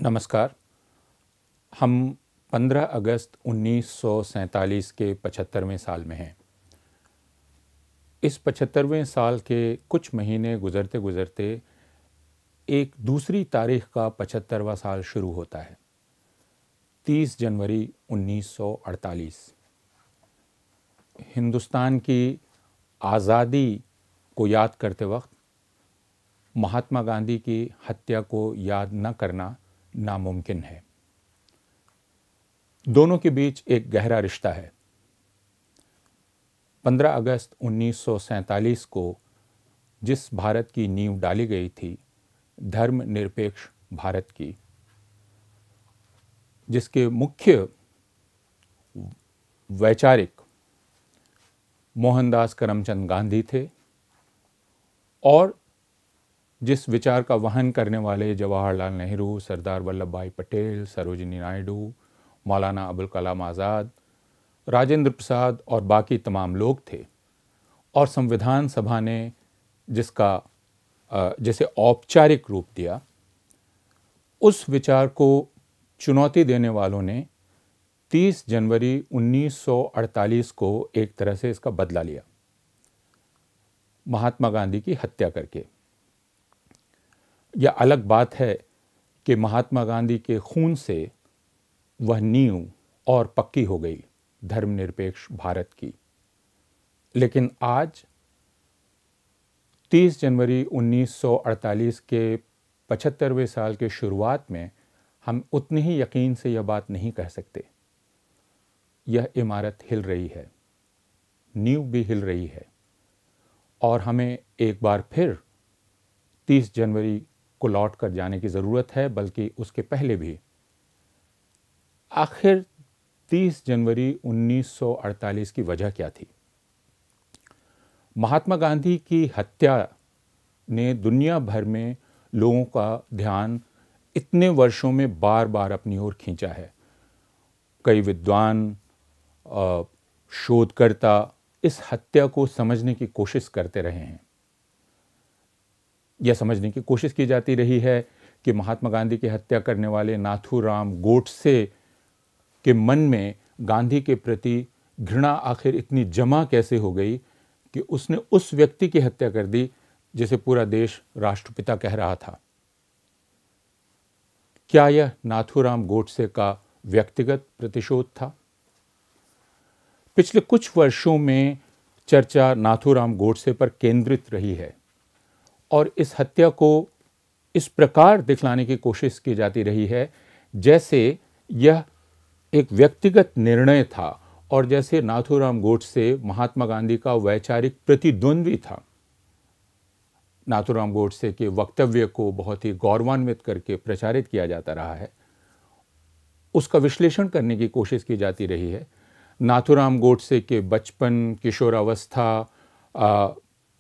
नमस्कार। हम 15 अगस्त 1947 के 75वें साल में हैं। इस 75वें साल के कुछ महीने गुजरते गुजरते एक दूसरी तारीख का 75वां साल शुरू होता है। 30 जनवरी 1948 हिंदुस्तान की आज़ादी को याद करते वक्त महात्मा गांधी की हत्या को याद न करना नामुमकिन है। दोनों के बीच एक गहरा रिश्ता है। 15 अगस्त 1947 को जिस भारत की नींव डाली गई थी, धर्मनिरपेक्ष भारत की, जिसके मुख्य वैचारिक मोहनदास करमचंद गांधी थे और जिस विचार का वहन करने वाले जवाहरलाल नेहरू, सरदार वल्लभ भाई पटेल, सरोजिनी नायडू, मौलाना अबुल कलाम आज़ाद, राजेंद्र प्रसाद और बाकी तमाम लोग थे, और संविधान सभा ने जिसे औपचारिक रूप दिया, उस विचार को चुनौती देने वालों ने 30 जनवरी 1948 को एक तरह से इसका बदला लिया, महात्मा गांधी की हत्या करके। यह अलग बात है कि महात्मा गांधी के खून से वह नींव और पक्की हो गई धर्मनिरपेक्ष भारत की। लेकिन आज 30 जनवरी 1948 के 75वें साल के शुरुआत में हम उतने ही यकीन से यह बात नहीं कह सकते। यह इमारत हिल रही है, नींव भी हिल रही है, और हमें एक बार फिर 30 जनवरी को लौट कर जाने की ज़रूरत है, बल्कि उसके पहले भी। आखिर 30 जनवरी 1948 की वजह क्या थी? महात्मा गांधी की हत्या ने दुनिया भर में लोगों का ध्यान इतने वर्षों में बार बार अपनी ओर खींचा है। कई विद्वान, शोधकर्ता इस हत्या को समझने की कोशिश करते रहे हैं। यह समझने की कोशिश की जाती रही है कि महात्मा गांधी की हत्या करने वाले नाथूराम गोडसे के मन में गांधी के प्रति घृणा आखिर इतनी जमा कैसे हो गई कि उसने उस व्यक्ति की हत्या कर दी जिसे पूरा देश राष्ट्रपिता कह रहा था। क्या यह नाथूराम गोडसे का व्यक्तिगत प्रतिशोध था? पिछले कुछ वर्षों में चर्चा नाथूराम गोडसे पर केंद्रित रही है और इस हत्या को इस प्रकार दिखलाने की कोशिश की जाती रही है जैसे यह एक व्यक्तिगत निर्णय था और जैसे नाथूराम गोडसे महात्मा गांधी का वैचारिक प्रतिद्वंद्वी था। नाथूराम गोडसे के वक्तव्य को बहुत ही गौरवान्वित करके प्रचारित किया जाता रहा है, उसका विश्लेषण करने की कोशिश की जाती रही है। नाथूराम गोडसे के बचपन, किशोरावस्था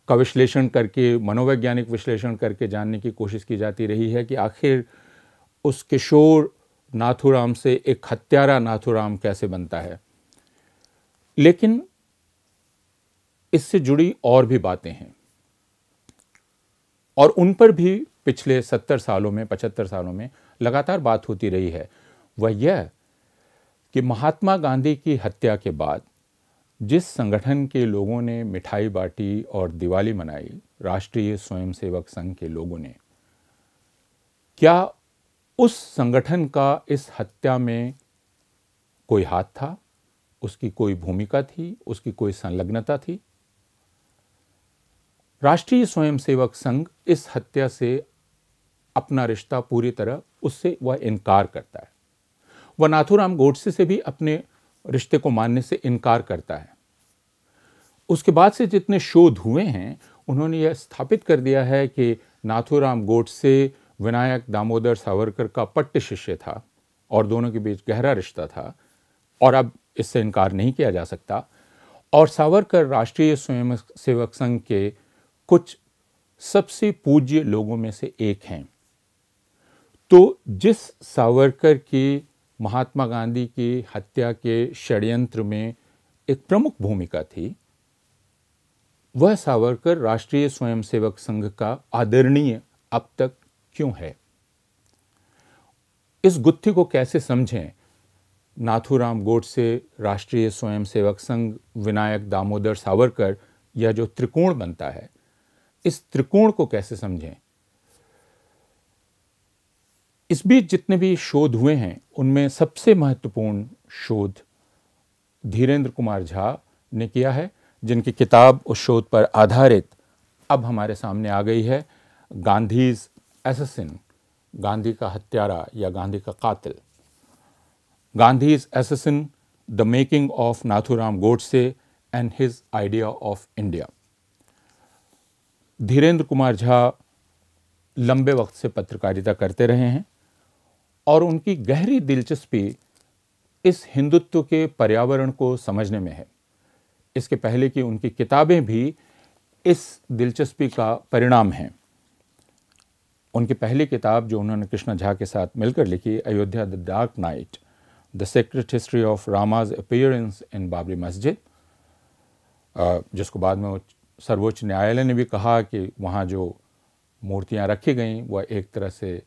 का विश्लेषण करके, मनोवैज्ञानिक विश्लेषण करके जानने की कोशिश की जाती रही है कि आखिर उस किशोर नाथूराम से एक हत्यारा नाथूराम कैसे बनता है। लेकिन इससे जुड़ी और भी बातें हैं और उन पर भी पिछले 70 सालों में, 75 सालों में लगातार बात होती रही है। वह यह कि महात्मा गांधी की हत्या के बाद जिस संगठन के लोगों ने मिठाई बांटी और दिवाली मनाई, राष्ट्रीय स्वयंसेवक संघ के लोगों ने, क्या उस संगठन का इस हत्या में कोई हाथ था? उसकी कोई भूमिका थी? उसकी कोई संलग्नता थी? राष्ट्रीय स्वयंसेवक संघ इस हत्या से अपना रिश्ता पूरी तरह उससे वह इनकार करता है। वह नाथूराम गोडसे से भी अपने रिश्ते को मानने से इनकार करता है। उसके बाद से जितने शोध हुए हैं, उन्होंने यह स्थापित कर दिया है कि नाथूराम गोडसे विनायक दामोदर सावरकर का पट्ट शिष्य था और दोनों के बीच गहरा रिश्ता था और अब इससे इनकार नहीं किया जा सकता। और सावरकर राष्ट्रीय स्वयंसेवक संघ के कुछ सबसे पूज्य लोगों में से एक हैं। तो जिस सावरकर की महात्मा गांधी की हत्या के षड्यंत्र में एक प्रमुख भूमिका थी, वह सावरकर राष्ट्रीय स्वयंसेवक संघ का आदरणीय अब तक क्यों है? इस गुत्थी को कैसे समझें, नाथूराम गोडसे, राष्ट्रीय स्वयंसेवक संघ, विनायक दामोदर सावरकर, यह जो त्रिकोण बनता है, इस त्रिकोण को कैसे समझें। इस बीच जितने भी शोध हुए हैं उनमें सबसे महत्वपूर्ण शोध धीरेन्द्र कुमार झा ने किया है, जिनकी किताब उस शोध पर आधारित अब हमारे सामने आ गई है, गांधीज एसेसिन, गांधी का हत्यारा या गांधी का कातिल, Gandhi's assassin, the making of Nathuram Godse and his idea of India. Dhirendra Kumar Jha लंबे वक्त से पत्रकारिता करते रहे हैं और उनकी गहरी दिलचस्पी इस हिंदुत्व के पर्यावरण को समझने में है। इसके पहले कि उनकी किताबें भी इस दिलचस्पी का परिणाम हैं। उनकी पहली किताब जो उन्होंने कृष्णा झा के साथ मिलकर लिखी, Ayodhya the dark night, the secret history of Rama's appearance इन बाबरी मस्जिद, जिसको बाद में सर्वोच्च न्यायालय ने भी कहा कि वहाँ जो मूर्तियाँ रखी गईं वह एक तरह से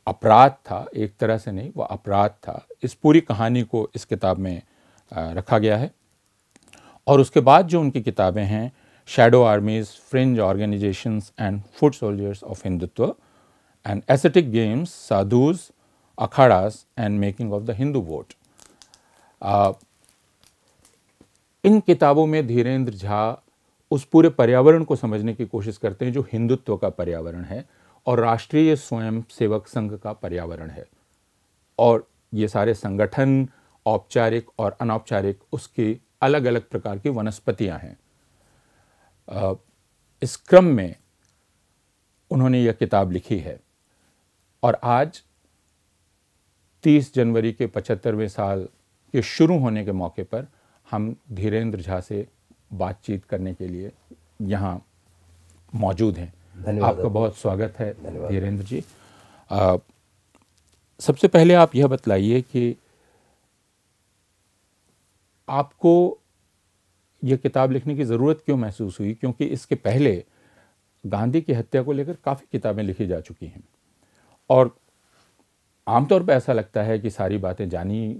अपराध था, एक तरह से नहीं, वह अपराध था। इस पूरी कहानी को इस किताब में रखा गया है। और उसके बाद जो उनकी किताबें हैं, shadow armies, fringe organisations and foot soldiers of Hindutva, and aesthetic games, sadhus, akharas and making of the Hindu vote. इन किताबों में धीरेन्द्र झा उस पूरे पर्यावरण को समझने की कोशिश करते हैं जो हिंदुत्व का पर्यावरण है और राष्ट्रीय स्वयंसेवक संघ का पर्यावरण है। और ये सारे संगठन, औपचारिक और अनौपचारिक, उसकी अलग अलग प्रकार की वनस्पतियां हैं। इस क्रम में उन्होंने यह किताब लिखी है। और आज 30 जनवरी के 75वें साल के शुरू होने के मौके पर हम धीरेन्द्र झा से बातचीत करने के लिए यहाँ मौजूद हैं। आपका बहुत स्वागत है धीरेन्द्र जी। सबसे पहले आप यह बतलाइए कि आपको यह किताब लिखने की ज़रूरत क्यों महसूस हुई, क्योंकि इसके पहले गांधी की हत्या को लेकर काफ़ी किताबें लिखी जा चुकी हैं और आमतौर पर ऐसा लगता है कि सारी बातें जानी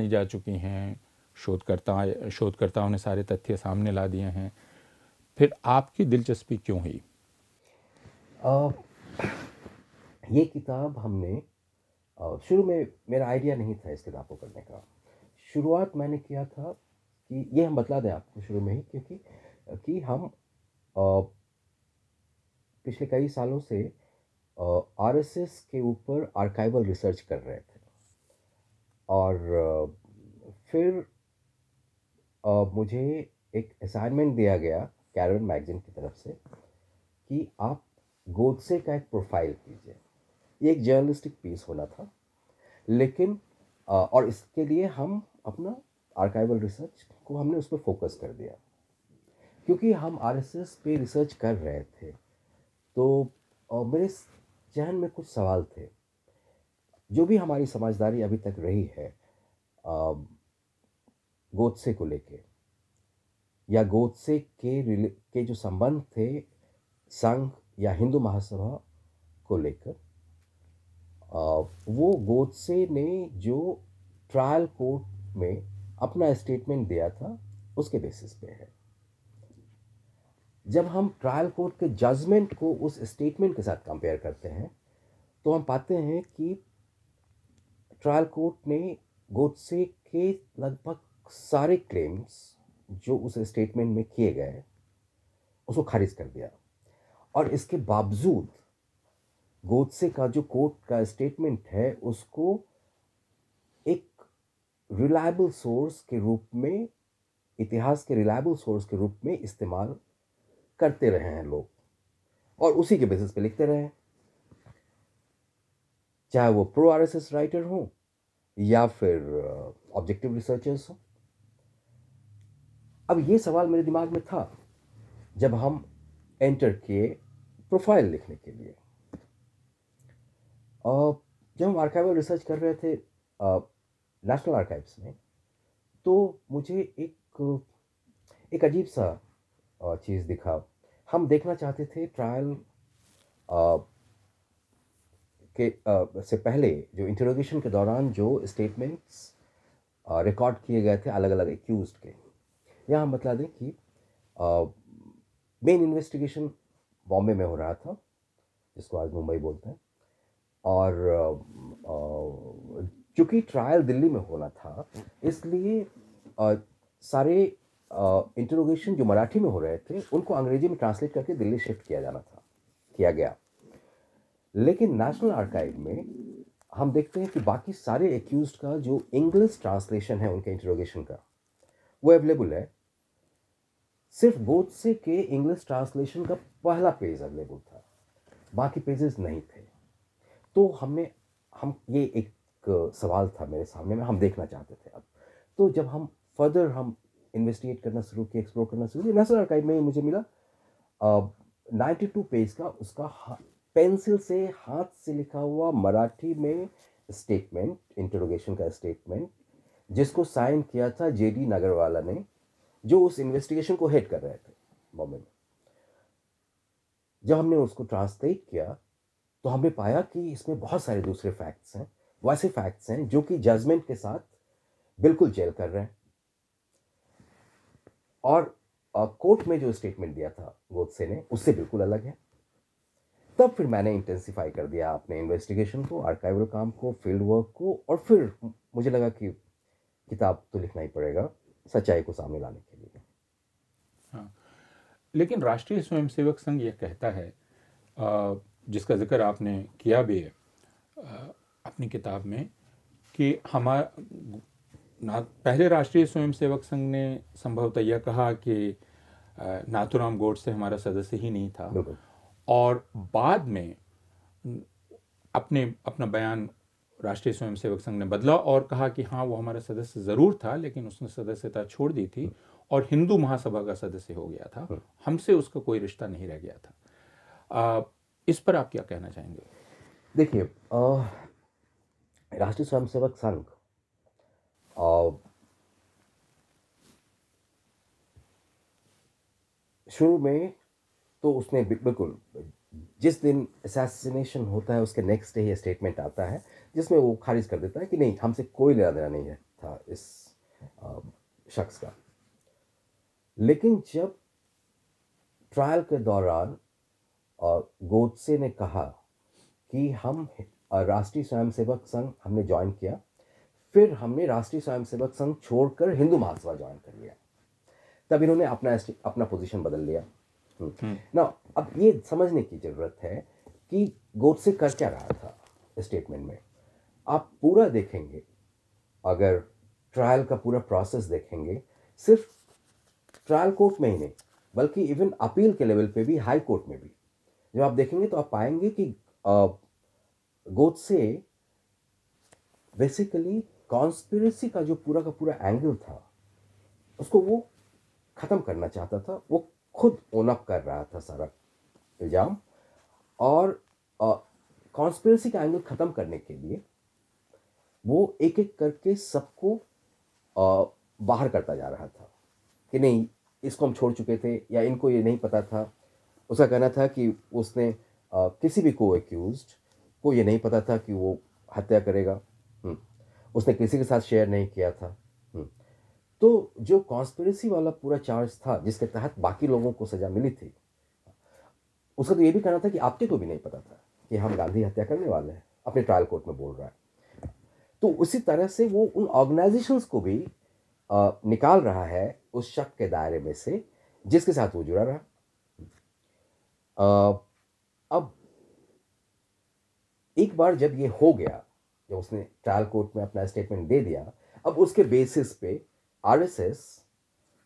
जा चुकी हैं, शोधकर्ताओं ने सारे तथ्य सामने ला दिए हैं। फिर आपकी दिलचस्पी क्यों हुई? ये किताब हमने शुरू में मेरा आइडिया नहीं था इस किताब को करने का। शुरुआत मैंने किया था कि ये हम बतला दें आपको शुरू में ही, क्योंकि हम पिछले कई सालों से आरएसएस के ऊपर आर्काइवल रिसर्च कर रहे थे और फिर मुझे एक असाइनमेंट दिया गया कैरवन मैगजीन की तरफ से कि आप गोडसे का एक प्रोफाइल कीजिए। ये एक जर्नलिस्टिक पीस होना था, लेकिन और इसके लिए हम अपना आर्काइवल रिसर्च को हमने उस पर फोकस कर दिया, क्योंकि हम आरएसएस पे रिसर्च कर रहे थे। तो मेरे जहन में कुछ सवाल थे। जो भी हमारी समझदारी अभी तक रही है गोडसे को लेके, या गोडसे के जो संबंध थे संघ या हिंदू महासभा को लेकर, वो गोडसे ने जो ट्रायल कोर्ट में अपना स्टेटमेंट दिया था उसके बेसिस पे है। जब हम ट्रायल कोर्ट के जजमेंट को उस स्टेटमेंट के साथ कंपेयर करते हैं तो हम पाते हैं कि ट्रायल कोर्ट ने गोडसे के लगभग सारे क्लेम्स जो उस स्टेटमेंट में किए गए उसको खारिज कर दिया। और इसके बावजूद गोडसे का जो कोर्ट का स्टेटमेंट है उसको एक रिलायबल सोर्स के रूप में, इतिहास के रिलायबल सोर्स के रूप में इस्तेमाल करते रहे हैं लोग और उसी के बेसिस पे लिखते रहे हैं, चाहे वो प्रो आरएसएस राइटर हो या फिर ऑब्जेक्टिव रिसर्चर्स हो। अब ये सवाल मेरे दिमाग में था जब हम एंटर किए प्रोफाइल लिखने के लिए। जब हम आर्काइवल रिसर्च कर रहे थे नेशनल आर्काइव्स में, तो मुझे एक अजीब सा चीज़ दिखा। हम देखना चाहते थे ट्रायल से पहले जो इंटरोगेशन के दौरान जो स्टेटमेंट्स रिकॉर्ड किए गए थे अलग अलग एक्यूज्ड के, यहाँ हम बता दें कि मेन इन्वेस्टिगेशन बॉम्बे में हो रहा था, जिसको आज मुंबई बोलते हैं, और चूँकि ट्रायल दिल्ली में होना था, इसलिए सारे इंटरोगेशन जो मराठी में हो रहे थे उनको अंग्रेजी में ट्रांसलेट करके दिल्ली शिफ्ट किया गया। लेकिन नेशनल आर्काइव में हम देखते हैं कि बाकी सारे एक्यूज्ड का जो इंग्लिश ट्रांसलेशन है उनके इंटरोगेशन का, वो अवेलेबल है। सिर्फ गोडसे के इंग्लिश ट्रांसलेशन का पहला पेज अवेलेबल था, बाकी पेजेस नहीं थे। तो हम ये एक सवाल था मेरे सामने में, हम देखना चाहते थे। अब तो जब हम फर्दर इन्वेस्टिगेट करना शुरू किए, एक्सप्लोर करना शुरू किया, नेशनल आर्काइव में मुझे मिला 92 पेज का उसका पेंसिल से हाथ से लिखा हुआ मराठी में स्टेटमेंट, इंटरोगेशन का स्टेटमेंट, जिसको साइन किया था जेडी नगरवाला ने, जो उस इन्वेस्टिगेशन को हेड कर रहे थे बॉम्बे में। जब हमने उसको ट्रांसलेट किया तो हमने पाया कि इसमें बहुत सारे दूसरे फैक्ट्स हैं, वैसे फैक्ट्स हैं जो कि जजमेंट के साथ बिल्कुल जेल कर रहे हैं। और कोर्ट में जो स्टेटमेंट दिया था गोडसे ने, उससे बिल्कुल अलग है। तब फिर मैंने इंटेंसिफाई कर दिया अपने इन्वेस्टिगेशन को, आर्काइवल काम को, फील्ड वर्क को, और फिर मुझे लगा कि किताब तो लिखना ही पड़ेगा सच्चाई को सामने लाने के लिए। हाँ, लेकिन राष्ट्रीय स्वयंसेवक संघ यह कहता है, जिसका जिक्र आपने किया भी है अपनी किताब में, कि हमारा पहले राष्ट्रीय स्वयंसेवक संघ ने संभवतः यह कहा कि नाथूराम गोडसे हमारा सदस्य ही नहीं था, और बाद में अपना बयान राष्ट्रीय स्वयंसेवक संघ ने बदला और कहा कि हाँ, वो हमारा सदस्य ज़रूर था, लेकिन उसने सदस्यता छोड़ दी थी और हिंदू महासभा का सदस्य हो गया था, हमसे उसका कोई रिश्ता नहीं रह गया था। इस पर आप क्या कहना चाहेंगे? देखिए, राष्ट्रीय स्वयंसेवक संघ शुरू में तो उसने बिल्कुल, जिस दिन असैसिनेशन होता है उसके नेक्स्ट डे ये स्टेटमेंट आता है जिसमें वो खारिज कर देता है कि नहीं, हमसे कोई लेना देना नहीं है था इस शख्स का। लेकिन जब ट्रायल के दौरान गोडसे ने कहा कि हम राष्ट्रीय स्वयंसेवक संघ हमने ज्वाइन किया, फिर हमने राष्ट्रीय स्वयंसेवक संघ छोड़कर हिंदू महासभा ज्वाइन कर लिया, तब इन्होंने अपना पोजीशन बदल लिया ना। अब ये समझने की जरूरत है कि गोडसे कर क्या रहा था स्टेटमेंट में। आप पूरा देखेंगे, अगर ट्रायल का पूरा प्रोसेस देखेंगे, सिर्फ ट्रायल कोर्ट में ही नहीं बल्कि इवन अपील के लेवल पे भी, हाई कोर्ट में भी जब आप देखेंगे तो आप पाएंगे कि गोडसे बेसिकली कॉन्स्पिरेसी का जो पूरा का पूरा एंगल था उसको वो ख़त्म करना चाहता था। वो खुद ओन अप कर रहा था सारा इल्ज़ाम, और कॉन्स्पिरेसी का एंगल ख़त्म करने के लिए वो एक एक करके सबको बाहर करता जा रहा था कि नहीं, इसको हम छोड़ चुके थे या इनको ये नहीं पता था। उसका कहना था कि उसने किसी भी को एक्यूज्ड को ये नहीं पता था कि वो हत्या करेगा, उसने किसी के साथ शेयर नहीं किया था। तो जो कॉन्स्पिरेसी वाला पूरा चार्ज था जिसके तहत बाकी लोगों को सज़ा मिली थी, उसका तो ये भी कहना था कि आपके को भी नहीं पता था कि हम गांधी हत्या करने वाले हैं, अपने ट्रायल कोर्ट में बोल रहा है। तो उसी तरह से वो उन ऑर्गेनाइजेशंस को भी निकाल रहा है उस शक के दायरे में से जिसके साथ वो जुड़ा रहा। अब एक बार जब ये हो गया, जब उसने ट्रायल कोर्ट में अपना स्टेटमेंट दे दिया, अब उसके बेसिस पे आरएसएस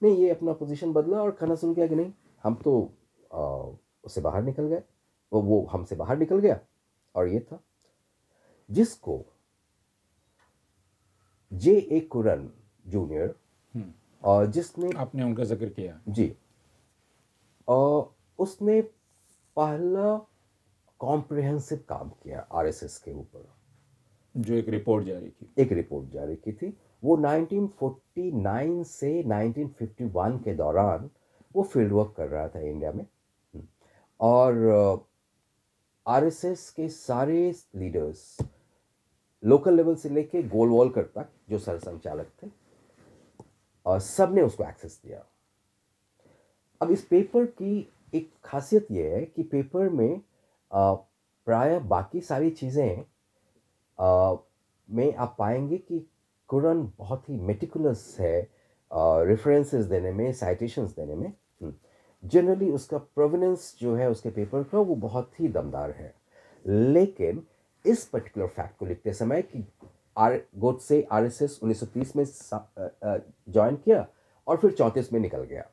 ने ये अपना पोजीशन बदला और कहना शुरू किया कि नहीं, हम तो उससे बाहर निकल गए, वो हमसे बाहर निकल गया। और ये था जिसको जे ए कुरन जूनियर, और जिसने, आपने उनका जिक्र किया जी, और उसने पहला कॉम्प्रिहेंसिव काम किया आरएसएस के ऊपर, जो एक रिपोर्ट जारी की थी। वो 1949 से 1951 के दौरान वो फील्ड वर्क कर रहा था इंडिया में, और आरएसएस के सारे लीडर्स, लोकल लेवल से लेके गोलवॉलकर तक जो सरसंघचालक थे, सब ने उसको एक्सेस दिया। अब इस पेपर की एक खासियत यह है कि पेपर में प्राय बाकी सारी चीज़ें में आप पाएंगे कि कुरान बहुत ही मेटिकुलस है रेफरेंसेस देने में, साइटेशंस देने में। जनरली उसका प्रोवेनेंस जो है उसके पेपर का वो बहुत ही दमदार है। लेकिन इस पर्टिकुलर फैक्ट को लिखते समय कि गोडसे आरएसएस 1930 में ज्वाइन किया और फिर 34 में निकल गया,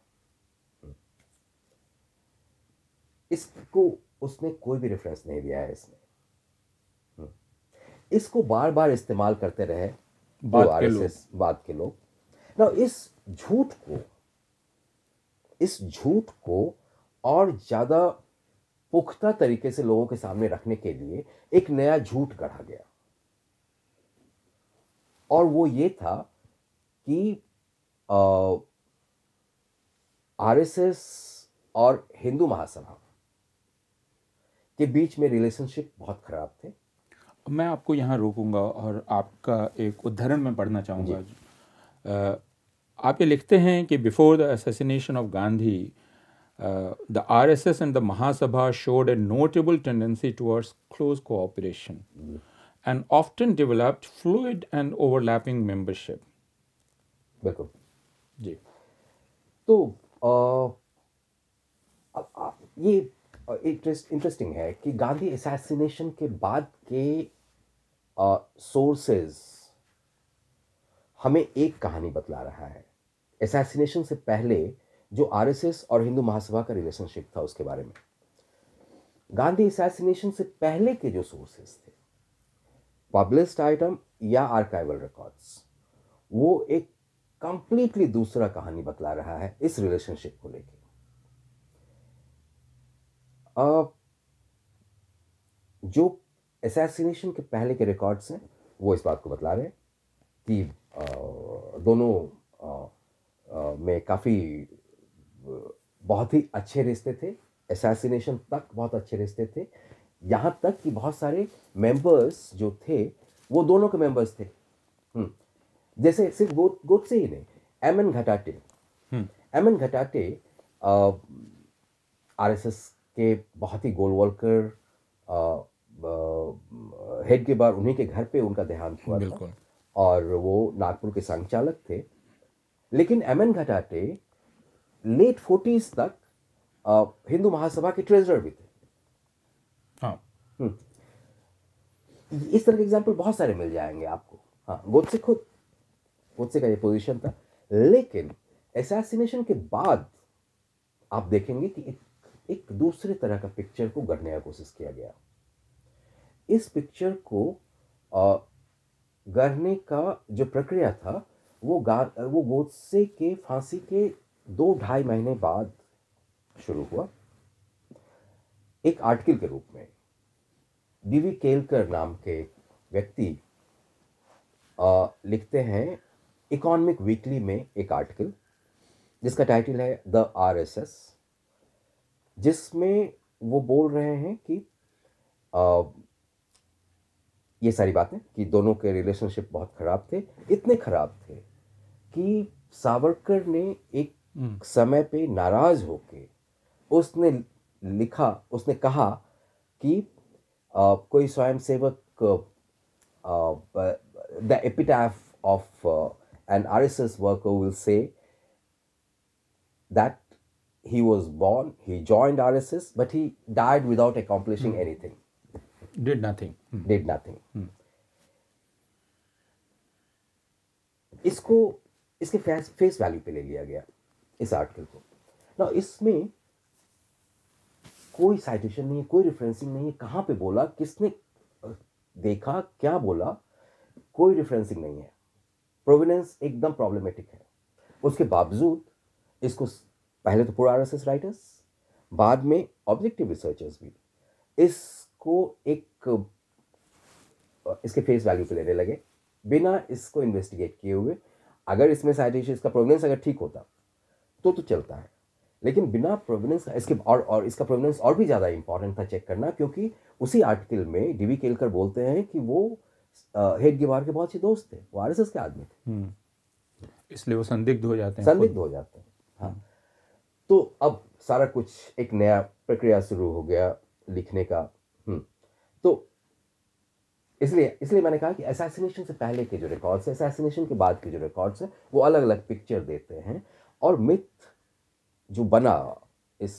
इसको उसने कोई भी रेफरेंस नहीं दिया है इसमें। इसको बार बार इस्तेमाल करते रहे जो आरएसएस बाद के लोग ना। इस झूठ को और ज्यादा पुख्ता तरीके से लोगों के सामने रखने के लिए एक नया झूठ गढ़ा गया, और वो ये था कि आरएसएस और हिंदू महासभा के बीच में रिलेशनशिप बहुत खराब थे। मैं आपको यहाँ रोकूंगा और आपका एक उदाहरण मैं पढ़ना चाहूँगा। आप ये लिखते हैं कि before the assassination of Gandhi the RSS and the Mahasabha showed a notable tendency towards close cooperation and often developed fluid and overlapping membership. बिल्कुल जी। तो ये इंटरेस्टिंग है कि गांधी असैसिनेशन के बाद के सोर्सेज हमें एक कहानी बतला रहा है। असैसिनेशन से पहले जो आरएसएस और हिंदू महासभा का रिलेशनशिप था उसके बारे में। गांधी असैसिनेशन से पहले के जो सोर्सेस थे, पब्लिश्ड आइटम या आर्काइवल रिकॉर्ड्स, वो एक कंप्लीटली दूसरा कहानी बतला रहा है इस रिलेशनशिप को लेके। जो असैसिनेशन के पहले के रिकॉर्ड्स हैं वो इस बात को बतला रहे हैं कि दोनों में काफ़ी बहुत ही अच्छे रिश्ते थे। असैसिनेशन तक बहुत अच्छे रिश्ते थे, यहाँ तक कि बहुत सारे मेंबर्स जो थे वो दोनों के मेंबर्स थे। जैसे सिर्फ गोडसे ही नहीं, एमएन घटाटे आरएसएस के बहुत ही गोलवॉलकर हेड के बाद उन्हीं के घर पे उनका देहांत हुआ था और वो नागपुर के संचालक थे। लेकिन एमएन घटाटे लेट 40s तक हिंदू महासभा के ट्रेजरर भी थे। हाँ। इस तरह के एग्जाम्पल बहुत सारे मिल जाएंगे आपको। हाँ, गोडसे का ये पोजीशन था। लेकिन असैसिनेशन के बाद आप देखेंगे कि एक दूसरे तरह का पिक्चर को गढ़ने का कोशिश किया गया। इस पिक्चर को गढ़ने का जो प्रक्रिया था वो गोडसे के फांसी के 2-2.5 महीने बाद शुरू हुआ। एक आर्टिकल के रूप में डीवी केलकर नाम के व्यक्ति लिखते हैं इकोनॉमिक वीकली में एक आर्टिकल जिसका टाइटल है द आरएसएस, जिसमें वो बोल रहे हैं कि ये सारी बातें कि दोनों के रिलेशनशिप बहुत खराब थे। इतने खराब थे कि सावरकर ने एक समय पे नाराज होके उसने कहा कि कोई स्वयंसेवक the epitaph of an RSS worker will say that he was born, he joined RSS, but he died without accomplishing anything. Did nothing. इसके फेस वैल्यू पे ले लिया गया इस आर्टिकल को ना। इसमें कोई साइटेशन नहीं है, कोई रेफरेंसिंग नहीं है, कहाँ पे बोला, किसने देखा, क्या बोला, कोई रेफरेंसिंग नहीं है। प्रोवेनेंस एकदम प्रॉब्लमेटिक है। उसके बावजूद इसको पहले तो पूरा आरएसएस राइटर्स, बाद में ऑब्जेक्टिव रिसर्चर्स भी इसको इसके फेस वैल्यू पे लेने लगे बिना इसको इन्वेस्टिगेट किए हुए। अगर इसमें साइटेशन, इसका प्रोवेनेंस अगर ठीक होता तो चलता है, लेकिन बिना प्रोवेनेंस इसके और इसका प्रोवेनेंस और भी ज़्यादा इंपॉर्टेंट था चेक करना, क्योंकि उसी आर्टिकल में डीवी केलकर बोलते हैं कि वो हेडगेवार के बहुत से दोस्त थे, वो आरएसएस के आदमी थे, इसलिए वो संदिग्ध हो जाते हैं, संदिग्ध हो जाते हैं। हाँ, तो अब सारा कुछ एक नया प्रक्रिया शुरू हो गया लिखने का। तो इसलिए मैंने कहा कि असैसिनेशन से पहले के जो रिकॉर्ड्स हैं, असैसिनेशन के बाद के जो रिकॉर्ड्स हैं, वो अलग अलग पिक्चर देते हैं। और मिथ जो बना इस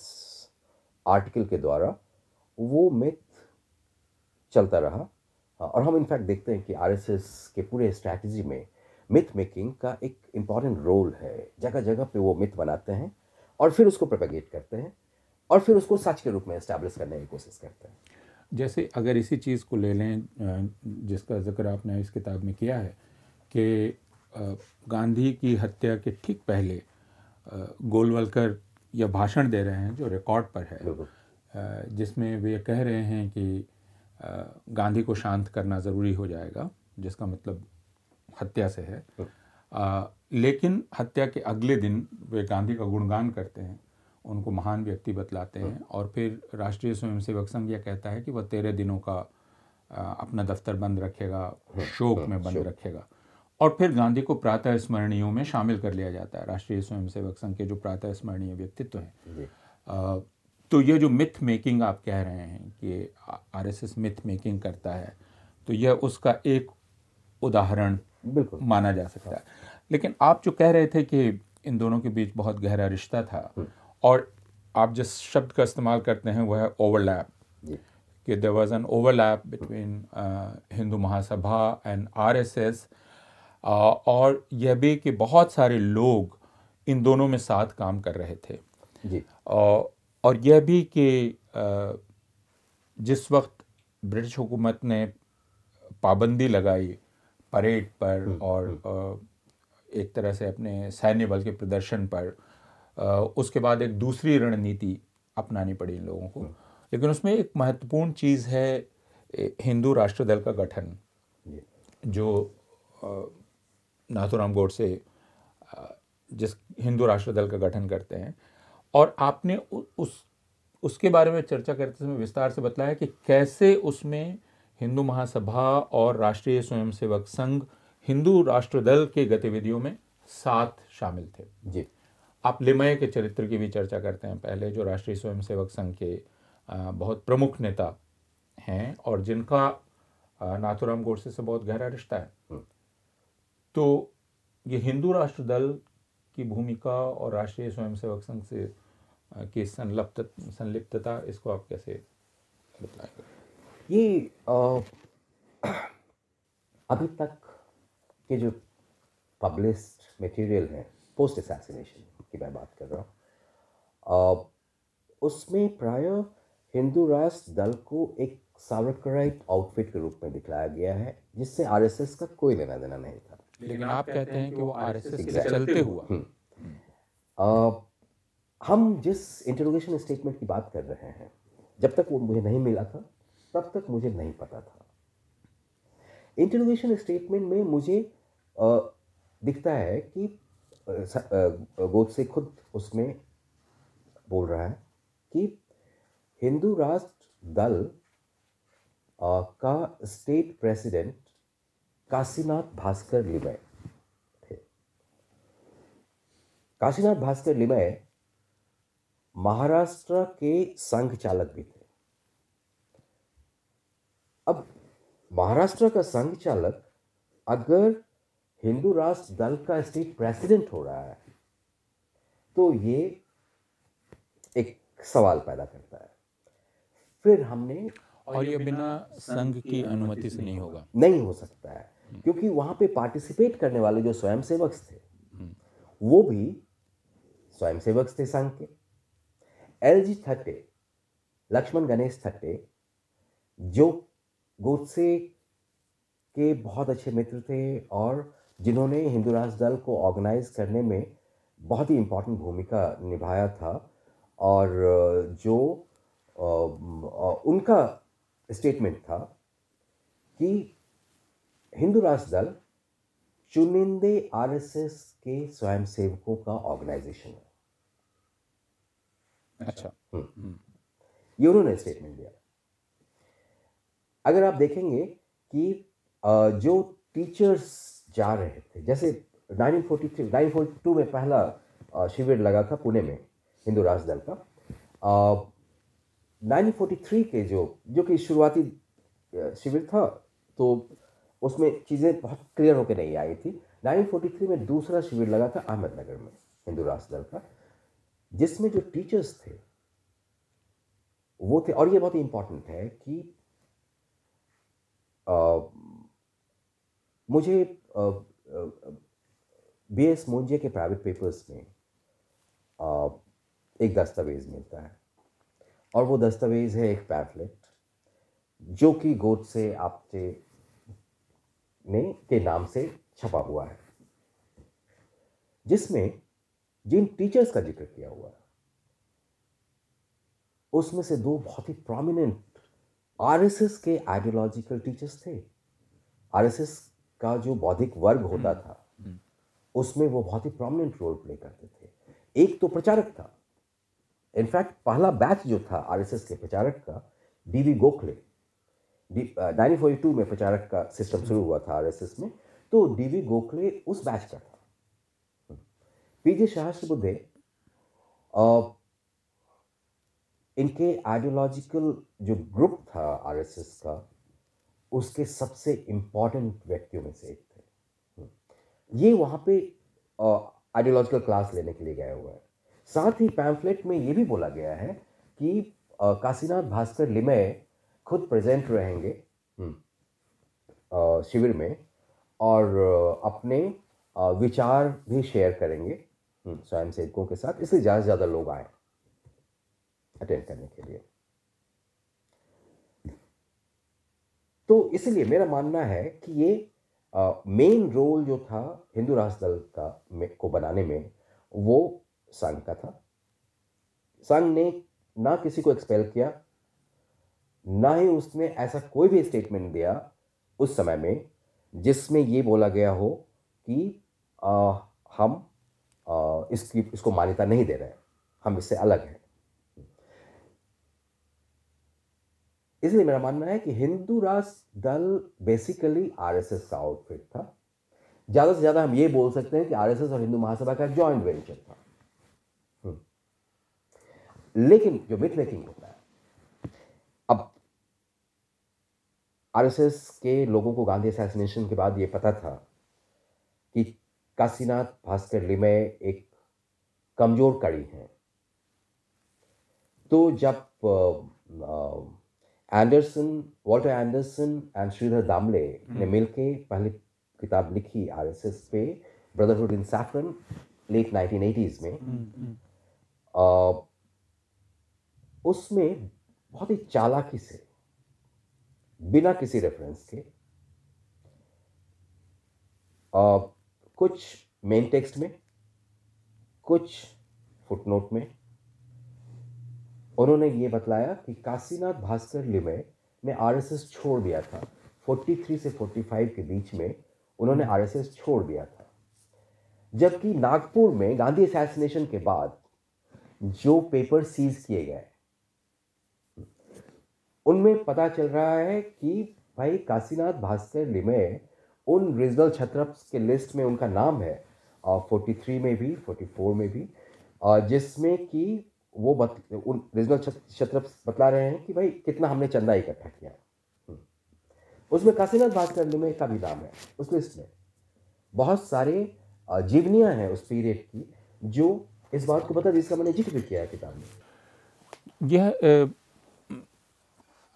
आर्टिकल के द्वारा, वो मिथ चलता रहा। और हम इनफैक्ट देखते हैं कि आरएसएस के पूरे स्ट्रैटेजी में मिथ मेकिंग का एक इम्पॉर्टेंट रोल है। जगह जगह पे वो मिथ बनाते हैं और फिर उसको प्रोपेगेट करते हैं और फिर उसको सच के रूप में एस्टैब्लिश करने की कोशिश करते हैं। जैसे अगर इसी चीज़ को ले लें जिसका जिक्र आपने इस किताब में किया है कि गांधी की हत्या के ठीक पहले गोलवलकर यह भाषण दे रहे हैं जो रिकॉर्ड पर है, जिसमें वे कह रहे हैं कि गांधी को शांत करना ज़रूरी हो जाएगा, जिसका मतलब हत्या से है। लेकिन हत्या के अगले दिन वे गांधी का गुणगान करते हैं, उनको महान व्यक्ति बतलाते हैं, और फिर राष्ट्रीय स्वयंसेवक संघ यह कहता है कि वह 13 दिनों का अपना दफ्तर बंद रखेगा, शोक में बंद रखेगा। और फिर गांधी को प्रातः स्मरणीयों में शामिल कर लिया जाता है, राष्ट्रीय स्वयंसेवक संघ के जो प्रातः स्मरणीय व्यक्तित्व हैं। तो ये जो मिथ मेकिंग आप कह रहे हैं कि आरएसएस मिथ मेकिंग करता है, तो यह उसका एक उदाहरण माना जा सकता है। लेकिन आप जो कह रहे थे कि इन दोनों के बीच बहुत गहरा रिश्ता था, और आप जिस शब्द का इस्तेमाल करते हैं वह है ओवरलैप, कि there was an overlap between Hindu Mahasabha and RSS, और यह भी कि बहुत सारे लोग इन दोनों में साथ काम कर रहे थे जी। और यह भी कि जिस वक्त ब्रिटिश हुकूमत ने पाबंदी लगाई परेड पर और एक तरह से अपने सैन्य बल के प्रदर्शन पर, उसके बाद एक दूसरी रणनीति अपनानी पड़ी इन लोगों को। लेकिन उसमें एक महत्वपूर्ण चीज़ है हिंदू राष्ट्र दल का गठन, जो नाथूराम गोडसे जिस हिंदू राष्ट्र दल का गठन करते हैं। और आपने उसके बारे में चर्चा करते समय विस्तार से बताया कि कैसे उसमें हिंदू महासभा और राष्ट्रीय स्वयंसेवक संघ हिंदू राष्ट्र दल के गतिविधियों में साथ शामिल थे जी। आप लिमये के चरित्र की भी चर्चा करते हैं पहले, जो राष्ट्रीय स्वयंसेवक संघ के बहुत प्रमुख नेता हैं और जिनका नाथूराम गोडसे से बहुत गहरा रिश्ता है। तो ये हिंदू राष्ट्र दल की भूमिका और राष्ट्रीय स्वयंसेवक संघ से की संलिप्तता, इसको आप कैसे बताएंगे? ये अभी तक के जो पब्लिश्ड मटेरियल है पोस्ट असैसिनेशन की मैं बात कर रहा हूँ, उसमें प्रायः हिंदू राष्ट्र दल को एक सावरकराइट आउटफिट के रूप में दिखलाया गया है, जिससे आरएसएस का कोई लेना देना नहीं था। लेकिन आप कहते हैं कि वो आरएसएस के चलते हुआ। हम जिस इंटरोगेशन स्टेटमेंट की बात कर रहे हैं, जब तक वो मुझे नहीं मिला था तब तक मुझे नहीं पता था। इंटरोगेशन स्टेटमेंट में मुझे दिखता है कि गोडसे खुद उसमें बोल रहा है कि हिंदू राष्ट्र दल का स्टेट प्रेसिडेंट काशीनाथ भास्कर लिमये थे। काशीनाथ भास्कर लिमये महाराष्ट्र के संघ चालक भी थे। अब महाराष्ट्र का संघ चालक अगर हिंदू राष्ट्र दल का स्टेट प्रेसिडेंट हो रहा है तो ये एक सवाल पैदा करता है। फिर हमने, और ये बिना संघ की अनुमति से नहीं होगा, नहीं हो सकता है, क्योंकि वहां पे पार्टिसिपेट करने वाले जो स्वयंसेवक थे वो भी स्वयंसेवक थे संघ के। एलजी थट्टे, लक्ष्मण गणेश थट्टे, जो गोडसे के बहुत अच्छे मित्र थे और जिन्होंने हिंदू राष्ट्र दल को ऑर्गेनाइज करने में बहुत ही इम्पोर्टेंट भूमिका निभाया था, और जो उनका स्टेटमेंट था कि हिंदू राष्ट्र दल चुनिंदे आरएसएस के स्वयंसेवकों का ऑर्गेनाइजेशन है। अच्छा। ये उन्होंने स्टेटमेंट दिया। अगर आप देखेंगे कि जो टीचर्स जा रहे थे, जैसे 1943 1942 में पहला शिविर लगा था पुणे में हिंदू राष्ट्र दल का। 1943 के जो कि शुरुआती शिविर था, तो उसमें चीज़ें बहुत क्लियर होकर नहीं आई थी। 1943 में दूसरा शिविर लगा था अहमदनगर में हिंदू राष्ट्र दल का, जिसमें जो टीचर्स थे वो थे, और ये बहुत ही इंपॉर्टेंट है कि मुझे बीएस मोंजे के प्राइवेट पेपर्स में एक दस्तावेज मिलता है, और वो दस्तावेज है एक पैम्फलेट जो कि गोडसे आपटे ने के नाम से छपा हुआ है, जिसमें जिन टीचर्स का जिक्र किया हुआ है उसमें से दो बहुत ही प्रोमिनेंट आरएसएस के आइडियोलॉजिकल टीचर्स थे। आरएसएस का जो बौद्धिक वर्ग होता था उसमें वो बहुत ही प्रोमिनेंट रोल प्ले करते थे। एक तो प्रचारक था, इनफैक्ट पहला बैच जो था आरएसएस के प्रचारक का, डीवी गोखले। 1942 में प्रचारक का सिस्टम शुरू हुआ था आरएसएस में, तो डीवी गोखले उस बैच का था। पीजे सहस्त्रबुद्धे इनके आइडियोलॉजिकल जो ग्रुप था आरएसएस का, उसके सबसे इंपॉर्टेंट व्यक्तियों में से एक थे। ये वहाँ पे आइडियोलॉजिकल क्लास लेने के लिए गए हुए हैं। साथ ही पैम्फलेट में ये भी बोला गया है कि काशीनाथ भास्कर लिमय खुद प्रेजेंट रहेंगे शिविर में, और अपने विचार भी शेयर करेंगे स्वयं सेवकों के साथ, इसलिए ज़्यादा से ज़्यादा लोग आए अटेंड करने के लिए। तो इसलिए मेरा मानना है कि ये मेन रोल जो था हिंदू राष्ट्र दल का को बनाने में, वो संघ का था। संघ ने ना किसी को एक्सपेल किया, ना ही उसने ऐसा कोई भी स्टेटमेंट दिया उस समय में जिसमें ये बोला गया हो कि हम इसको मान्यता नहीं दे रहे हैं, हम इससे अलग हैं। इसलिए मेरा मानना है कि हिंदू राष्ट्र दल बेसिकली आरएसएस का आउटफिट था। ज़्यादा से ज़्यादा हम ये बोल सकते हैं कि आरएसएस और हिंदू महासभा का जॉइंट वेंचर था। लेकिन जो मिथ मेकिंग होता है, अब आरएसएस के लोगों को गांधी असैसिनेशन के बाद ये पता था कि काशीनाथ भास्कर लिमय एक कमजोर कड़ी हैं। तो जब Walter Anderson and Shridhar Damle ने मिलके पहली किताब लिखी आरएसएस पे, ब्रदरहुड इन सैफरन, लेट 1980s में, उसमें बहुत ही चालाकी से, बिना किसी रेफरेंस के, कुछ मेन टेक्स्ट में, कुछ फुटनोट में उन्होंने ये बतलाया कि काशीनाथ भास्कर लिमय ने आरएसएस छोड़ दिया था। 43 से 45 के बीच में उन्होंने आरएसएस छोड़ दिया था। जबकि नागपुर में गांधी असैसिनेशन के बाद जो पेपर सीज किए गए, उनमें पता चल रहा है कि भाई काशीनाथ भास्कर लिमय उन रीजनल क्षत्रप्स के लिस्ट में उनका नाम है, 43 में भी, 44 में भी, जिसमें कि वो उन रीजनल क्षत्रप्स बतला रहे हैं कि भाई कितना हमने चंदा इकट्ठा किया। उसमें काशीनाथ भास्कर लिमय का भी नाम है उस लिस्ट में। बहुत सारे जीवनियाँ हैं उस पीरियड की जो इस बात को बता, जिसका मैंने जिक्र भी किया है किताब में। यह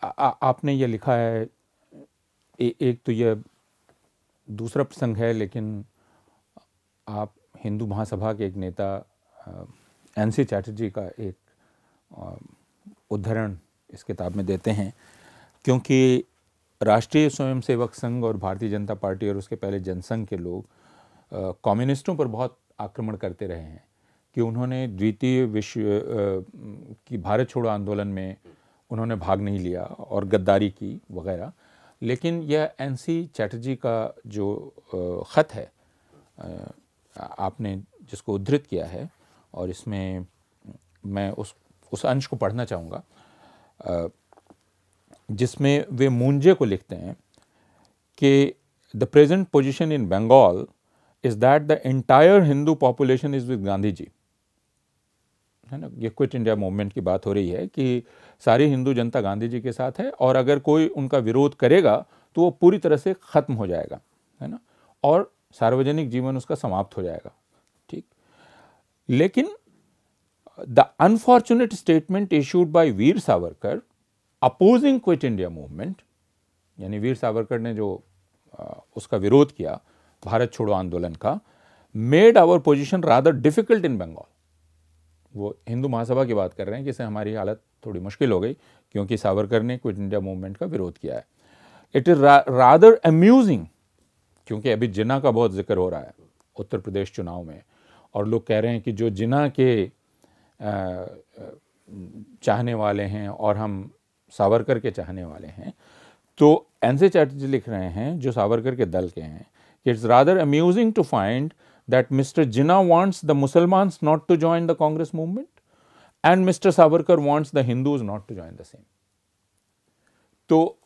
आपने ये लिखा है, एक तो यह दूसरा प्रसंग है, लेकिन आप हिंदू महासभा के एक नेता एनसी चैटर्जी का एक उद्धरण इस किताब में देते हैं, क्योंकि राष्ट्रीय स्वयंसेवक संघ और भारतीय जनता पार्टी और उसके पहले जनसंघ के लोग कम्युनिस्टों पर बहुत आक्रमण करते रहे हैं कि उन्होंने द्वितीय विश्व की भारत छोड़ो आंदोलन में उन्होंने भाग नहीं लिया और गद्दारी की वगैरह। लेकिन यह एनसी चैटर्जी का जो ख़त है आपने जिसको उद्धृत किया है, और इसमें मैं उस अंश को पढ़ना चाहूँगा। जिसमें वे मूंजे को लिखते हैं कि the present position in Bengal is that the entire Hindu population is with Gandhi ji, है ना। ये क्विट इंडिया मूवमेंट की बात हो रही है कि सारी हिंदू जनता गांधी जी के साथ है और अगर कोई उनका विरोध करेगा तो वो पूरी तरह से खत्म हो जाएगा, है ना, और सार्वजनिक जीवन उसका समाप्त हो जाएगा। ठीक, लेकिन the unfortunate statement issued by Veer Savarkar opposing quit India movement, यानी वीर सावरकर ने जो उसका विरोध किया भारत छोड़ो आंदोलन का, made our position rather difficult in Bengal. वो हिंदू महासभा की बात कर रहे हैं कि इससे हमारी हालत थोड़ी मुश्किल हो गई क्योंकि सावरकर ने क्विट इंडिया मूवमेंट का विरोध किया है। इट इज रादर अम्यूजिंग, क्योंकि अभी जिन्ना का बहुत जिक्र हो रहा है उत्तर प्रदेश चुनाव में, और लोग कह रहे हैं कि जो जिन्ना के चाहने वाले हैं और हम सावरकर के चाहने वाले हैं, तो एनसे चैटर्जी लिख रहे हैं जो सावरकर के दल के हैं, it's rather amusing to find that Mr. Jinnah wants the Muslims not to join the Congress movement and Mr. Savarkar wants the Hindus not to join the same. तो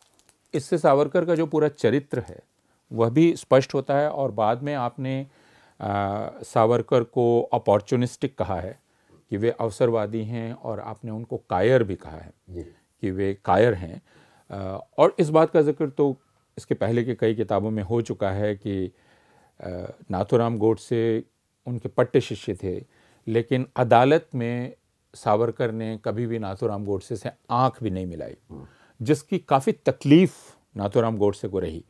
इससे सावरकर का जो पूरा चरित्र है वह भी स्पष्ट होता है। और बाद में आपने सावरकर को अपॉर्चुनिस्टिक कहा है कि वे अवसरवादी हैं, और आपने उनको कायर भी कहा है कि वे कायर हैं। और इस बात का जिक्र तो इसके पहले के कई किताबों में हो चुका है कि नाथूराम गोडसे उनके पट्टे शिष्य थे, लेकिन अदालत में सावरकर ने कभी भी नाथूराम गोडसे से आंख भी नहीं मिलाई, जिसकी काफ़ी तकलीफ नाथूराम गोडसे को रही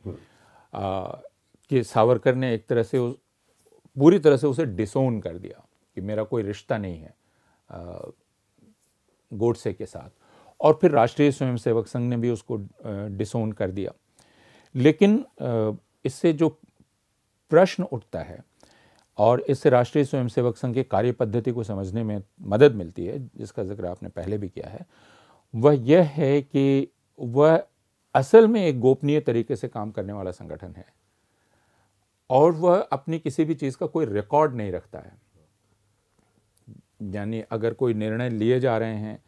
कि सावरकर ने एक तरह से पूरी तरह से उसे डिसोन कर दिया कि मेरा कोई रिश्ता नहीं है गोडसे के साथ। और फिर राष्ट्रीय स्वयंसेवक संघ ने भी उसको डिसोन कर दिया। लेकिन इससे जो प्रश्न उठता है और इससे राष्ट्रीय स्वयंसेवक संघ के कार्य पद्धति को समझने में मदद मिलती है, जिसका जिक्र आपने पहले भी किया है, वह यह है कि वह असल में एक गोपनीय तरीके से काम करने वाला संगठन है और वह अपनी किसी भी चीज़ का कोई रिकॉर्ड नहीं रखता है। यानी अगर कोई निर्णय लिए जा रहे हैं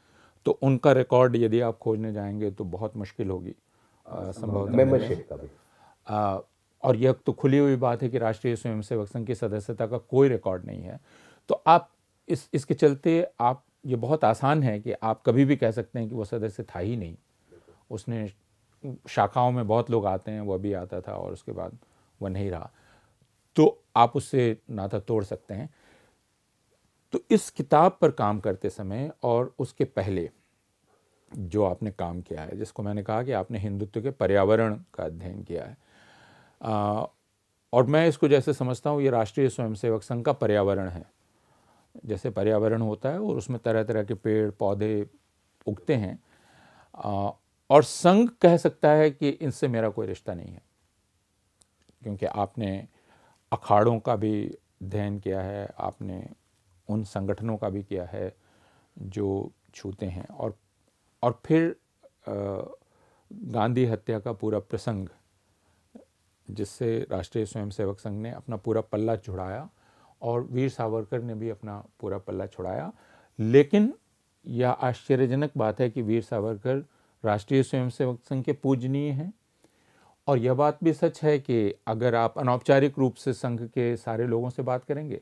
तो उनका रिकॉर्ड यदि आप खोजने जाएंगे तो बहुत मुश्किल होगी, संभवतः मेंबरशिप का भी। और यह तो खुली हुई बात है कि राष्ट्रीय स्वयंसेवक संघ की सदस्यता का कोई रिकॉर्ड नहीं है। तो आप इसके चलते आप ये बहुत आसान है कि आप कभी भी कह सकते हैं कि वो सदस्य था ही नहीं, उसने शाखाओं में बहुत लोग आते हैं, वह भी आता था और उसके बाद वह नहीं रहा, तो आप उससे नाता तोड़ सकते हैं। तो इस किताब पर काम करते समय और उसके पहले जो आपने काम किया है, जिसको मैंने कहा कि आपने हिंदुत्व के पर्यावरण का अध्ययन किया है, और मैं इसको जैसे समझता हूँ ये राष्ट्रीय स्वयंसेवक संघ का पर्यावरण है। जैसे पर्यावरण होता है और उसमें तरह तरह के पेड़ पौधे उगते हैं, और संघ कह सकता है कि इनसे मेरा कोई रिश्ता नहीं है, क्योंकि आपने अखाड़ों का भी अध्ययन किया है, आपने उन संगठनों का भी किया है जो छूते हैं, और फिर गांधी हत्या का पूरा प्रसंग, जिससे राष्ट्रीय स्वयंसेवक संघ ने अपना पूरा पल्ला छुड़ाया और वीर सावरकर ने भी अपना पूरा पल्ला छुड़ाया। लेकिन यह आश्चर्यजनक बात है कि वीर सावरकर राष्ट्रीय स्वयंसेवक संघ के पूजनीय हैं, और यह बात भी सच है कि अगर आप अनौपचारिक रूप से संघ के सारे लोगों से बात करेंगे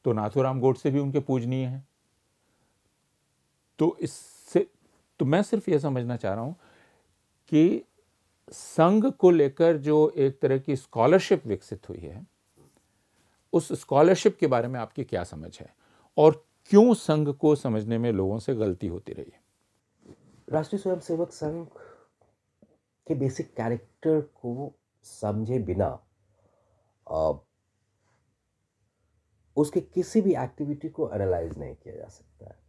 तो नाथूराम गोडसे भी उनके पूजनीय हैं। तो इससे तो मैं सिर्फ यह समझना चाह रहा हूं कि संघ को लेकर जो एक तरह की स्कॉलरशिप विकसित हुई है, उस स्कॉलरशिप के बारे में आपकी क्या समझ है और क्यों संघ को समझने में लोगों से गलती होती रही है? राष्ट्रीय स्वयंसेवक संघ के बेसिक कैरेक्टर को समझे बिना उसके किसी भी एक्टिविटी को एनालाइज नहीं किया जा सकता है।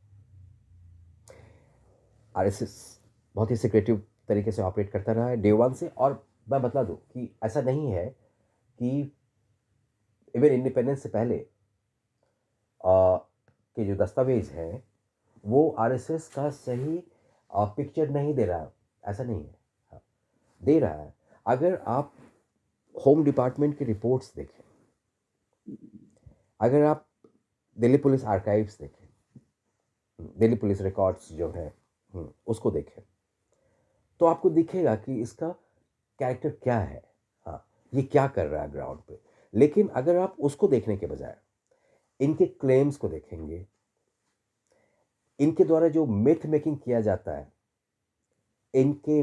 आरएसएस बहुत ही सिक्रेटिव तरीके से ऑपरेट करता रहा है डे वन से। और मैं बता दूं कि ऐसा नहीं है कि इवन इंडिपेंडेंस से पहले के जो दस्तावेज हैं वो आरएसएस का सही पिक्चर नहीं दे रहा, ऐसा नहीं है। हाँ, दे रहा है। अगर आप होम डिपार्टमेंट की रिपोर्ट्स देखें, अगर आप दिल्ली पुलिस आर्काइव्स देखें, दिल्ली पुलिस रिकॉर्ड्स जो है उसको देखें, तो आपको दिखेगा कि इसका कैरेक्टर क्या है, हाँ, ये क्या कर रहा है ग्राउंड पे। लेकिन अगर आप उसको देखने के बजाय इनके क्लेम्स को देखेंगे, इनके द्वारा जो मिथ मेकिंग किया जाता है, इनके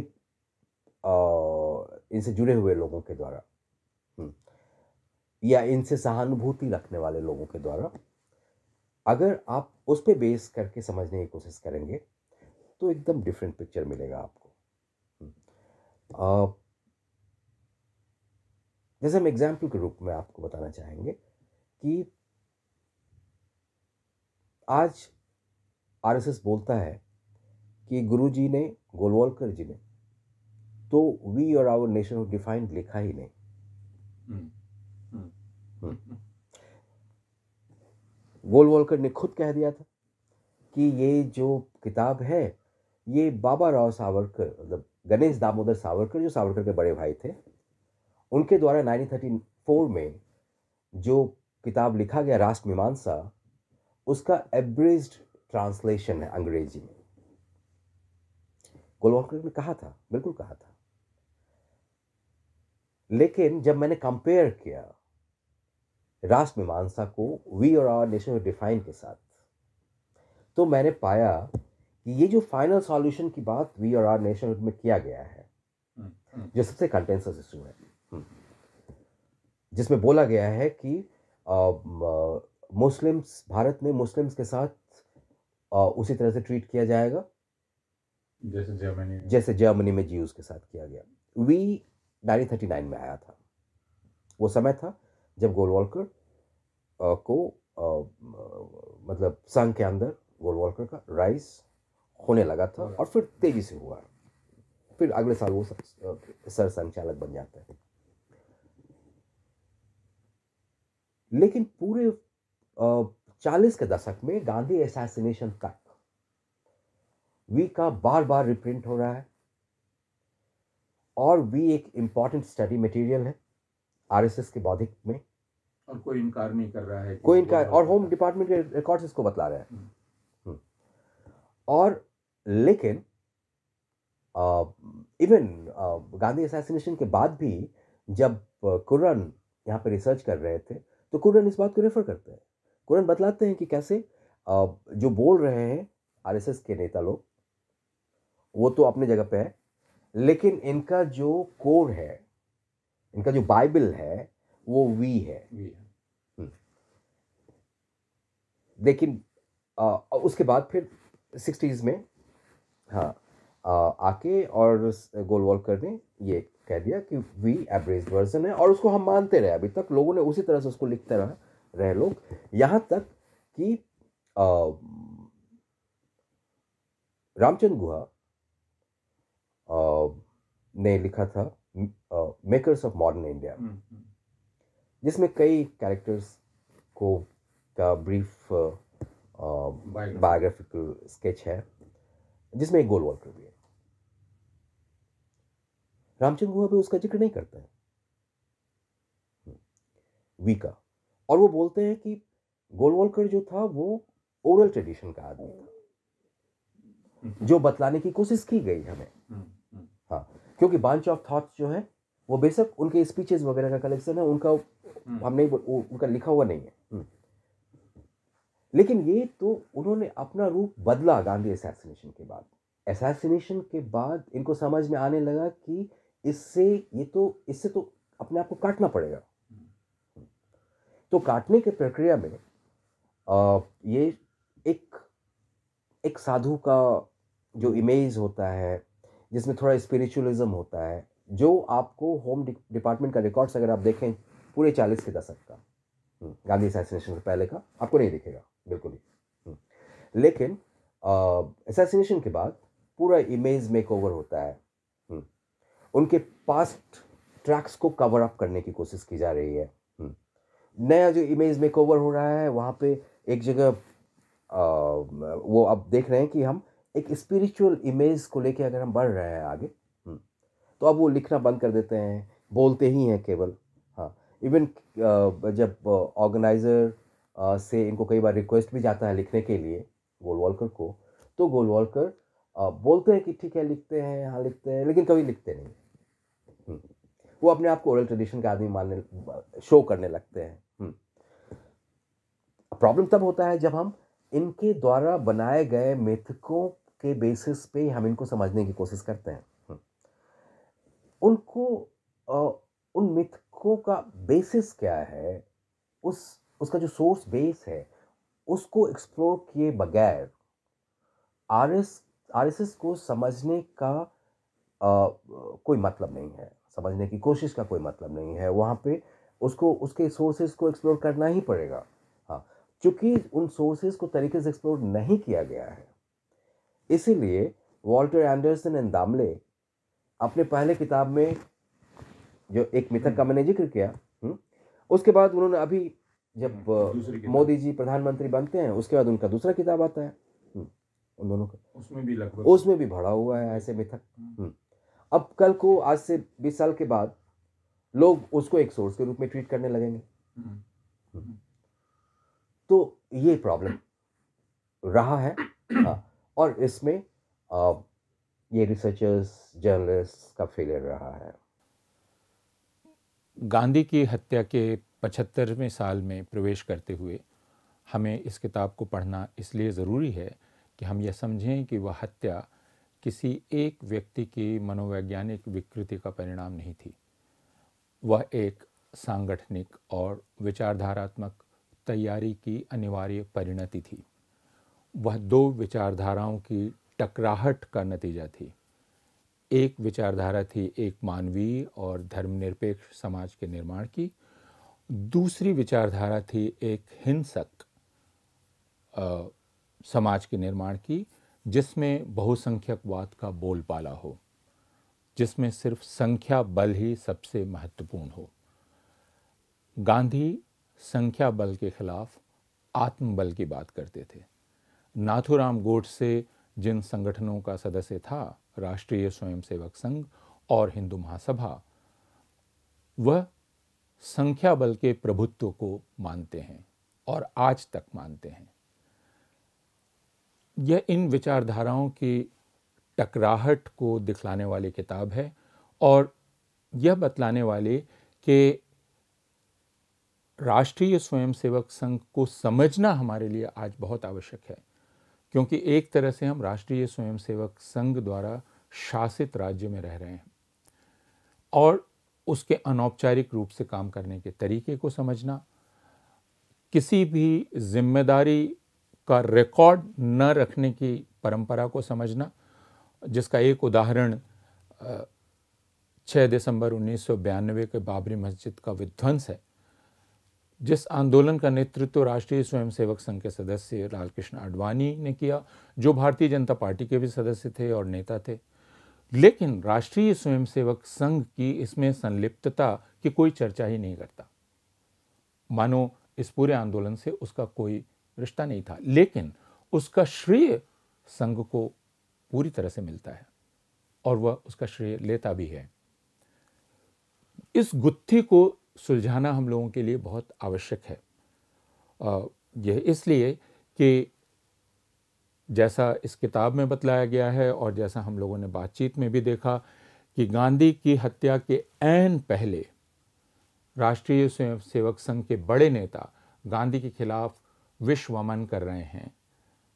इनसे जुड़े हुए लोगों के द्वारा, या इनसे सहानुभूति रखने वाले लोगों के द्वारा, अगर आप उस पे बेस करके समझने की कोशिश करेंगे तो एकदम डिफरेंट पिक्चर मिलेगा आपको। जैसे हम एग्जाम्पल के रूप में आपको बताना चाहेंगे कि आज आरएसएस बोलता है कि गुरुजी ने, गोलवलकर जी ने तो वी और आवर नेशन ऑफ डिफाइंड लिखा ही नहीं। गोलवलकर ने खुद कह दिया था कि ये जो किताब है ये बाबा राव सावरकर, मतलब गणेश दामोदर सावरकर, जो सावरकर के बड़े भाई थे, उनके द्वारा 1934 में जो किताब लिखा गया राष्ट्र मीमांसा, उसका एब्रेज्ड ट्रांसलेशन है अंग्रेजी में। गोलवलकर ने कहा था, बिल्कुल कहा था। लेकिन जब मैंने कंपेयर किया राष्ट्र मीमांसा को वी और आवर नेशन ऑफ डिफाइंड के साथ, तो मैंने पाया कि ये जो फाइनल सॉल्यूशन की बात वी और आवर नेशन में किया गया है, जो सबसे कंटेंसस इशू है, जिसमें बोला गया है कि मुस्लिम्स, भारत में मुस्लिम्स के साथ उसी तरह से ट्रीट किया जाएगा जैसे जर्मनी में ज्यूज के साथ किया गया। वी 1939 में आया था। वो समय था जब गोलवलकर को मतलब संघ के अंदर गोलवलकर का राइज होने लगा था, और फिर तेजी से हुआ। फिर अगले साल वो सर संचालक बन जाता है। लेकिन पूरे 40 के दशक में गांधी असैसिनेशन तक वी का बार बार रिप्रिंट हो रहा है, और वी एक इंपॉर्टेंट स्टडी मटेरियल है आरएसएस के बौद्धिक में, और कोई इनकार नहीं कर रहा है, कोई इनकार, और होम डिपार्टमेंट के रिकॉर्ड्स इसको बतला रहे हैं। और लेकिन इवन गांधी असैसिनेशन के बाद भी जब कुर्रन यहाँ पे रिसर्च कर रहे थे, तो कुर्रन इस बात को रेफर करते हैं। कुर्रन बतलाते हैं कि कैसे जो बोल रहे हैं आरएसएस के नेता लोग, वो तो अपनी जगह पे है, लेकिन इनका जो कोर है, इनका जो बाइबल है, वो वी है। लेकिन उसके बाद फिर 60s में आके और गोलवलकर ने ये कह दिया कि वी एब्रेज्ड वर्जन है, और उसको हम मानते रहे। अभी तक लोगों ने उसी तरह से उसको लिखते रहे लोग, यहाँ तक कि रामचंद्र गुहा ने लिखा था मेकर्स ऑफ मॉडर्न इंडिया, जिसमें कई कैरेक्टर्स को का ब्रीफ बायोग्राफिकल स्केच है, जिसमें एक गोलवलकर भी है। रामचंद्र गुहा भी उसका जिक्र नहीं करता है वी का, और वो बोलते हैं कि गोलवलकर जो था वो ओरल ट्रेडिशन का आदमी था, जो बतलाने की कोशिश की गई हमें। हाँ, क्योंकि बंच ऑफ थॉट्स जो है वो बेशक उनके स्पीचेस वगैरह का कलेक्शन है, उनका हम नहीं, उनका लिखा हुआ नहीं है, लेकिन ये तो उन्होंने अपना रूप बदला गांधी असैसिनेशन के बाद। असैसिनेशन के बाद इनको समझ में आने लगा कि इससे तो अपने आप को काटना पड़ेगा। तो काटने के प्रक्रिया में ये एक साधु का जो इमेज होता है, जिसमें थोड़ा स्पिरिचुअलिज्म होता है, जो आपको होम डिपार्टमेंट का रिकॉर्ड्स अगर आप देखें पूरे 40 के दशक का, गांधी असैसिनेशन से पहले का, आपको नहीं दिखेगा बिल्कुल ही। लेकिन असैसिनेशन के बाद पूरा इमेज मेकओवर होता है। उनके पास्ट ट्रैक्स को कवर अप करने की कोशिश की जा रही है। नया जो इमेज मेकओवर हो रहा है, वहाँ पे एक जगह वो अब देख रहे हैं कि हम एक स्पिरिचुअल इमेज को लेके अगर हम बढ़ रहे हैं आगे, तो अब वो लिखना बंद कर देते हैं, बोलते ही हैं केवल। हाँ, इवन जब ऑर्गेनाइजर से इनको कई बार रिक्वेस्ट भी जाता है लिखने के लिए गोलवलकर को, तो गोलवलकर बोलते हैं कि ठीक है लिखते हैं, हाँ लिखते हैं, लेकिन कभी लिखते नहीं। वो अपने आप को ओरल ट्रेडिशन का आदमी मानने, शो करने लगते हैं। प्रॉब्लम तब होता है जब हम इनके द्वारा बनाए गए मिथकों के बेसिस पे हम इनको समझने की कोशिश करते हैं। उनको उन मिथकों का बेसिस क्या है, उसका जो सोर्स बेस है, उसको एक्सप्लोर किए बगैर आरएसएस को समझने का कोई मतलब नहीं है, समझने की कोशिश का कोई मतलब नहीं है। वहाँ पे उसको उसके सोर्सेज को एक्सप्लोर करना ही पड़ेगा। हाँ, चूंकि उन सोर्सेज को तरीके से एक्सप्लोर नहीं किया गया है, इसीलिए वॉल्टर एंडरसन एंड दामले अपने पहले किताब में जो एक मिथक का मैंने जिक्र किया, उसके बाद उन्होंने अभी जब मोदी जी प्रधानमंत्री बनते हैं, उसके बाद उनका दूसरा किताब आता है, उन दोनों का उसमें भी भरा हुआ है ऐसे मिथक। अब कल को आज से 20 साल के बाद लोग उसको एक सोर्स के रूप में ट्रीट करने लगेंगे। तो ये प्रॉब्लम रहा है। हाँ, और इसमें ये रिसर्चर्स, जर्नलिस्ट का फेलियर रहा है। गांधी की हत्या के 75वें साल में प्रवेश करते हुए हमें इस किताब को पढ़ना इसलिए ज़रूरी है कि हम यह समझें कि वह हत्या किसी एक व्यक्ति की मनोवैज्ञानिक विकृति का परिणाम नहीं थी। वह एक सांगठनिक और विचारधारात्मक तैयारी की अनिवार्य परिणति थी। वह दो विचारधाराओं की टकराहट का नतीजा थी। एक विचारधारा थी एक मानवीय और धर्मनिरपेक्ष समाज के निर्माण की, दूसरी विचारधारा थी एक हिंसक समाज के निर्माण की, जिसमें बहुसंख्यकवाद का बोलबाला हो, जिसमें सिर्फ संख्या बल ही सबसे महत्वपूर्ण हो। गांधी संख्या बल के खिलाफ आत्मबल की बात करते थे। नाथूराम गोडसे जिन संगठनों का सदस्य था, राष्ट्रीय स्वयंसेवक संघ और हिंदू महासभा, वह संख्या बल के प्रभुत्व को मानते हैं और आज तक मानते हैं। यह इन विचारधाराओं की टकराहट को दिखलाने वाली किताब है और यह बतलाने वाली कि राष्ट्रीय स्वयंसेवक संघ को समझना हमारे लिए आज बहुत आवश्यक है, क्योंकि एक तरह से हम राष्ट्रीय स्वयंसेवक संघ द्वारा शासित राज्य में रह रहे हैं और उसके अनौपचारिक रूप से काम करने के तरीके को समझना, किसी भी जिम्मेदारी का रिकॉर्ड न रखने की परंपरा को समझना, जिसका एक उदाहरण 6 दिसंबर 1992 के बाबरी मस्जिद का विध्वंस है, जिस आंदोलन का नेतृत्व राष्ट्रीय स्वयंसेवक संघ के सदस्य लालकृष्ण आडवाणी ने किया, जो भारतीय जनता पार्टी के भी सदस्य थे और नेता थे। लेकिन राष्ट्रीय स्वयंसेवक संघ की इसमें संलिप्तता की कोई चर्चा ही नहीं करता, मानो इस पूरे आंदोलन से उसका कोई रिश्ता नहीं था। लेकिन उसका श्रेय संघ को पूरी तरह से मिलता है और वह उसका श्रेय लेता भी है। इस गुत्थी को सुलझाना हम लोगों के लिए बहुत आवश्यक है। यह इसलिए कि जैसा इस किताब में बतलाया गया है और जैसा हम लोगों ने बातचीत में भी देखा कि गांधी की हत्या के ऐन पहले राष्ट्रीय स्वयंसेवक संघ के बड़े नेता गांधी के खिलाफ विश्वमन कर रहे हैं,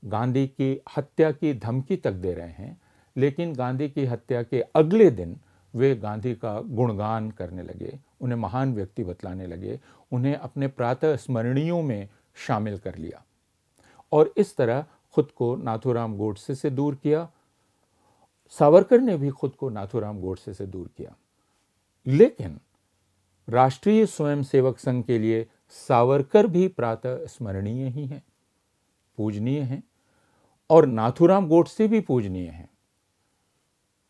गांधी की हत्या की धमकी तक दे रहे हैं, लेकिन गांधी की हत्या के अगले दिन वे गांधी का गुणगान करने लगे, उन्हें महान व्यक्ति बतलाने लगे, उन्हें अपने प्रातः स्मरणीयों में शामिल कर लिया और इस तरह खुद को नाथूराम गोडसे से दूर किया। सावरकर ने भी खुद को नाथूराम गोडसे से दूर किया, लेकिन राष्ट्रीय स्वयंसेवक संघ के लिए सावरकर भी प्रातः स्मरणीय ही हैं, पूजनीय हैं और नाथूराम गोडसे भी पूजनीय हैं।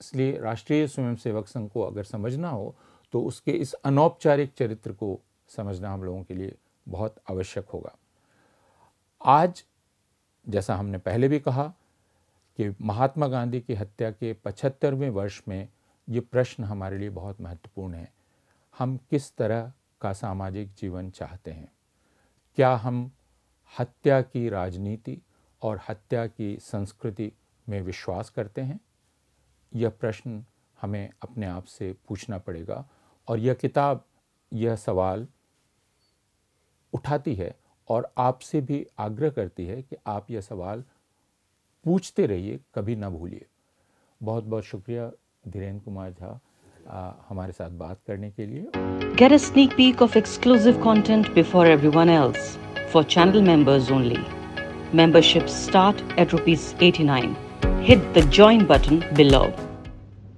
इसलिए राष्ट्रीय स्वयंसेवक संघ को अगर समझना हो तो उसके इस अनौपचारिक चरित्र को समझना हम लोगों के लिए बहुत आवश्यक होगा। आज जैसा हमने पहले भी कहा कि महात्मा गांधी की हत्या के 75वें वर्ष में ये प्रश्न हमारे लिए बहुत महत्वपूर्ण है। हम किस तरह का सामाजिक जीवन चाहते हैं? क्या हम हत्या की राजनीति और हत्या की संस्कृति में विश्वास करते हैं? यह प्रश्न हमें अपने आप से पूछना पड़ेगा और यह किताब यह सवाल उठाती है और आपसे भी आग्रह करती है कि आप यह सवाल पूछते रहिए, कभी ना भूलिए। बहुत बहुत शुक्रिया धीरेन्द्र कुमार झा हमारे साथ बात करने के लिए। Get a sneak peek of exclusive content before everyone else for channel members only. Memberships start at ₹89. Hit the join button below.